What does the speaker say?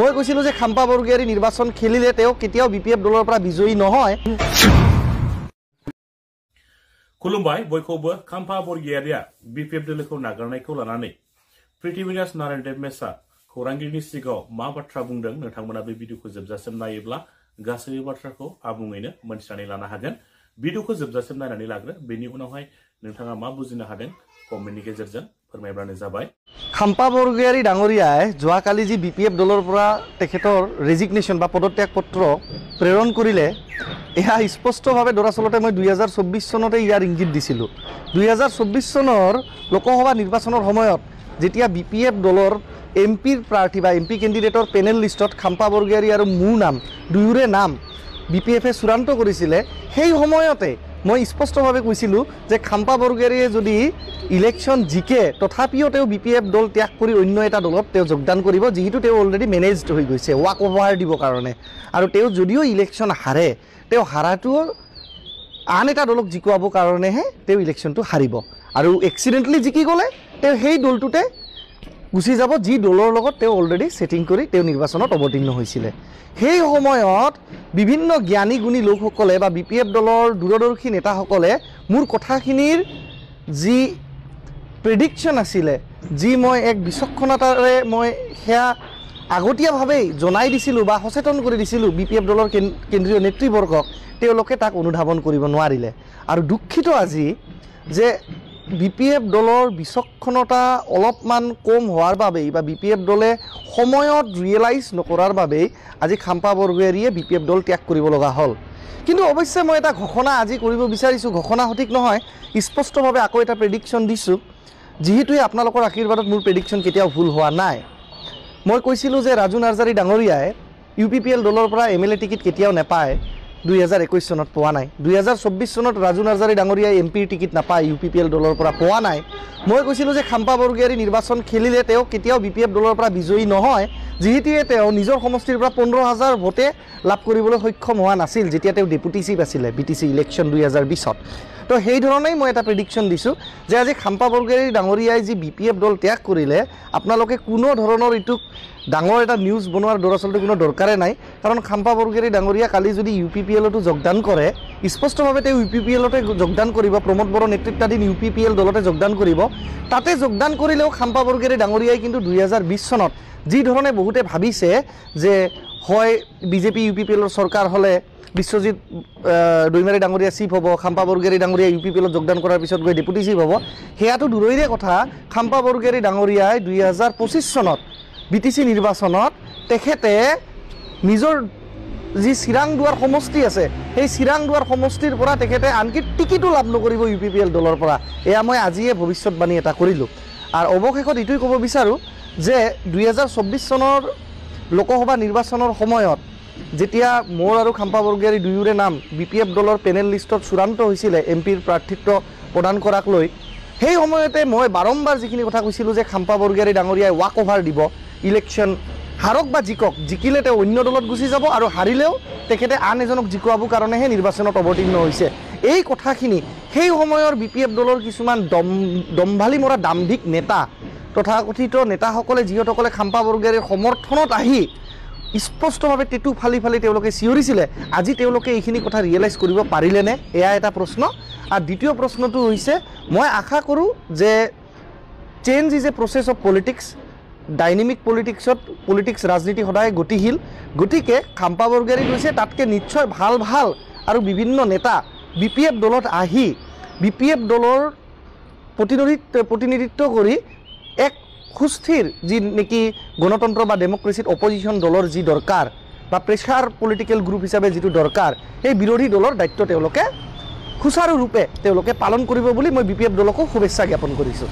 মই কৈছিলোঁ যে খাম্পা বৰগোহাঁই নিৰ্বাচন খেলিলে তেওঁ কেতিয়াও BPF দলৰ পৰা বিজয়ী নহয়। खुलुमबाय बयखौबो खाम्फा बरगोहांइया BPF दोलोखौ नागारनायखौ लानानै पृथ्वीराज नारायण देबमेशआ खौरांगिरिनि सिगाङाव मा बाथ्रा बुंदों नोंथांमोना बे भिडिअखौ जोबजासिम नायोब्ला गासैबो बाथ्राखौ आबुङैनो मोनथिनानै लानो हागोन। भिडिअखौ जोबजासिम नायनानै लाग्रो, बेनि उनावहाय नोंथाङा मा बुजिनो हादों कमेन्टनि गेजेरजों फोरमायब्लानो जाबाय। खाम्पा बरगोहांइ डाঙৰীয়াই যোৱাকালি যি BPF দলৰ পৰা তেখেতৰ ৰেজিগনেশ্যন বা পদত্যাগ পত্ৰ প্ৰেৰণ কৰিলে, এয়া স্পষ্টভাৱে দৰাচলতে মই 2024 চনতে ইয়াৰ ইংগিত দিছিলোঁ। 2024 চনৰ লোকসভা নিৰ্বাচনৰ সময়ত যেতিয়া BPF দলৰ MP প্ৰাৰ্থী বা MP কেণ্ডিডেটৰ পেনেল লিষ্টত খাম্পা বৰগোহাঁই আৰু মোৰ নাম দুয়োৰে নাম BPFে চূড়ান্ত কৰিছিলে, সেই সময়তে মই স্পষ্টভাৱে কৈছিলোঁ যে খাম্পা বৰগোহাঁইয়ে যদি ইলেকশ্যন জিকে তথাপিও তেওঁ BPF দল ত্যাগ কৰি অন্য এটা দলত তেওঁ যোগদান কৰিব, যিহেতু তেওঁ অলৰেডি মেনেজড হৈ গৈছে ৱাক অভাৰ দিবৰ কাৰণে। আৰু তেওঁ যদিও ইলেকশ্যন হাৰে, তেওঁ হাৰাটো আন এটা দলক জিকুৱাবৰ কাৰণেহে তেওঁ ইলেকশ্যনটো হাৰিব। আৰু এক্সিডেণ্টলি জিকি গ'লে তেওঁ সেই দলটোতে গুচি যাব, যি দলৰ লগত তেওঁ অলৰেডি ছেটিং কৰি তেওঁ নিৰ্বাচনত অৱতীৰ্ণ হৈছিলে। সেই সময়ত বিভিন্ন জ্ঞানী গুণী লোকসকলে বা BPF দলৰ দূৰদৰ্শী নেতাসকলে মোৰ কথাখিনিৰ যি প্ৰেডিকশ্যন আছিলে, যি মই এক বিচক্ষণতাৰে মই সেয়া আগতীয়াভাৱেই জনাই দিছিলোঁ বা সচেতন কৰি দিছিলোঁ BPF দলৰ কেন্দ্ৰীয় নেতৃবৰ্গক, তেওঁলোকে তাক অনুধাৱন কৰিব নোৱাৰিলে। আৰু দুখিত আজি যে BPF দলৰ বিচক্ষণতা অলপমান কম হোৱাৰ বাবেই বা BPF দলে সময়ত ৰিয়েলাইজ নকৰাৰ বাবেই আজি খাম্পা বৰগোহাঁইয়ে BPF দল ত্যাগ কৰিব লগা হ'ল। কিন্তু অৱশ্যে মই এটা ঘোষণা আজি কৰিব বিচাৰিছোঁ, ঘোষণা সঠিক নহয়, স্পষ্টভাৱে আকৌ এটা প্ৰেডিকশ্যন দিছোঁ, যিহেতুৱে আপোনালোকৰ আশীৰ্বাদত মোৰ প্ৰেডিকশ্যন কেতিয়াও ভুল হোৱা নাই। মই কৈছিলোঁ যে ৰাজু নাৰ্জাৰী ডাঙৰীয়াই UPPL দলৰ পৰা MLA টিকেট কেতিয়াও নাপায়, 2021 চনত পোৱা নাই। 2024 চনত ৰাজু নাৰ্জাৰী ডাঙৰীয়াই MP টিকেট নাপায়, UPPL দলৰ পৰা পোৱা নাই। মই কৈছিলোঁ যে খাম্পা বৰগোহাঁই নিৰ্বাচন খেলিলে তেওঁ কেতিয়াও BPF দলৰ পৰা বিজয়ী নহয়, যিহেতুৱে তেওঁ নিজৰ সমষ্টিৰ পৰা 15,000 ভোটে লাভ কৰিবলৈ সক্ষম হোৱা নাছিল যেতিয়া তেওঁ ডেপুটি চিফ আছিলে BTC ইলেকশ্যন 2020ত। তো সেই ধৰণেই মই এটা প্ৰেডিকশ্যন দিছোঁ যে আজি খাম্পা বৰগোহাঁই ডাঙৰীয়াই যি BPF দল ত্যাগ কৰিলে, আপোনালোকে কোনো ধৰণৰ এইটোক ডাঙৰ এটা নিউজ বনোৱাৰ দৰাচলতে কোনো দৰকাৰে নাই। কাৰণ খাম্পা বৰগোহাঁই ডাঙৰীয়া কালি যদি UPPLতো যোগদান কৰে, স্পষ্টভাৱে তেওঁ UPPLতে যোগদান কৰিব, প্ৰমোদ বড়ো নেতৃত্বাধীন UPPL দলতে যোগদান কৰিব। তাতে যোগদান কৰিলেও খাম্পা বৰগোহাঁই ডাঙৰীয়াই কিন্তু 2020 চনত যি ধৰণে বহুতে ভাবিছে যে হয় BJP UPPLৰ চৰকাৰ হ'লে বিশ্বজিৎ দৈমাৰী ডাঙৰীয়া চিফ হ'ব, খাম্পা বৰগোহাঁই ডাঙৰীয়া UPPLত যোগদান কৰাৰ পিছত গৈ ডেপুটি চিফ হ'ব, সেয়াটো দূৰৈৰে কথা। খাম্পা বৰগোহাঁই ডাঙৰীয়াই 2025 চনত BTC নিৰ্বাচনত তেখেতে নিজৰ যি চিৰাংদুৱাৰ সমষ্টি আছে, সেই চিৰাংদুৱাৰ সমষ্টিৰ পৰা তেখেতে আনকি টিকেটো লাভ নকৰিব UPPL দলৰ পৰা। এয়া মই আজিয়ে ভৱিষ্যতবাণী এটা কৰিলোঁ। আৰু অৱশেষত এইটোৱে ক'ব বিচাৰোঁ যে 2024 চনৰ লোকসভা নিৰ্বাচনৰ সময়ত যেতিয়া মোৰ আৰু খাম্পা বৰগোহাঁই দুয়োৰে নাম BPF দলৰ পেনেল লিষ্টত চূড়ান্ত হৈছিলে MPৰ প্ৰাৰ্থিত্ব প্ৰদান কৰাক লৈ, সেই সময়তে মই বাৰম্বাৰ যিখিনি কথা কৈছিলোঁ যে খাম্পা বৰগোহাঁই ডাঙৰীয়াই ৱাক অভাৰ দিব, ইলেকশ্যন হাৰক বা জিকক, জিকিলে তেওঁ অন্য দলত গুচি যাব আৰু হাৰিলেও তেখেতে আন এজনক জিকুৱাবৰ কাৰণেহে নিৰ্বাচনত অৱতীৰ্ণ হৈছে। এই কথাখিনি সেই সময়ৰ BPF দলৰ কিছুমান দম্ভালি মৰা দাম্ভিক নেতা, তথাকথিত নেতাসকলে যিসকলে খাম্পা বৰগোহাঁইৰ সমৰ্থনত আহি স্পষ্টভাৱে টেটু ফালি ফালি তেওঁলোকে চিঞৰিছিলে, আজি তেওঁলোকে এইখিনি কথা ৰিয়েলাইজ কৰিব পাৰিলেনে, এয়া এটা প্ৰশ্ন। আৰু দ্বিতীয় প্ৰশ্নটো হৈছে, মই আশা কৰোঁ যে change is a process of politics, dynamic politics ৰাজনীতি সদায় গতিশীল। গতিকে খাম্পা বৰগোহাঁই কৈছে তাতকৈ নিশ্চয় ভাল ভাল আৰু বিভিন্ন নেতা BPF দলত আহি BPF দলৰ প্ৰতিনিধিত্ব কৰি এক সুস্থিৰ যি নেকি গণতন্ত্ৰ বা ডেমক্ৰেচিত অপজিশ্যন দলৰ যি দৰকাৰ বা প্ৰেছাৰ পলিটিকেল গ্ৰুপ হিচাপে যিটো দৰকাৰ, সেই বিৰোধী দলৰ দায়িত্ব তেওঁলোকে সুচাৰুৰূপে তেওঁলোকে পালন কৰিব বুলি মই BPF দলকো শুভেচ্ছা জ্ঞাপন কৰিছোঁ।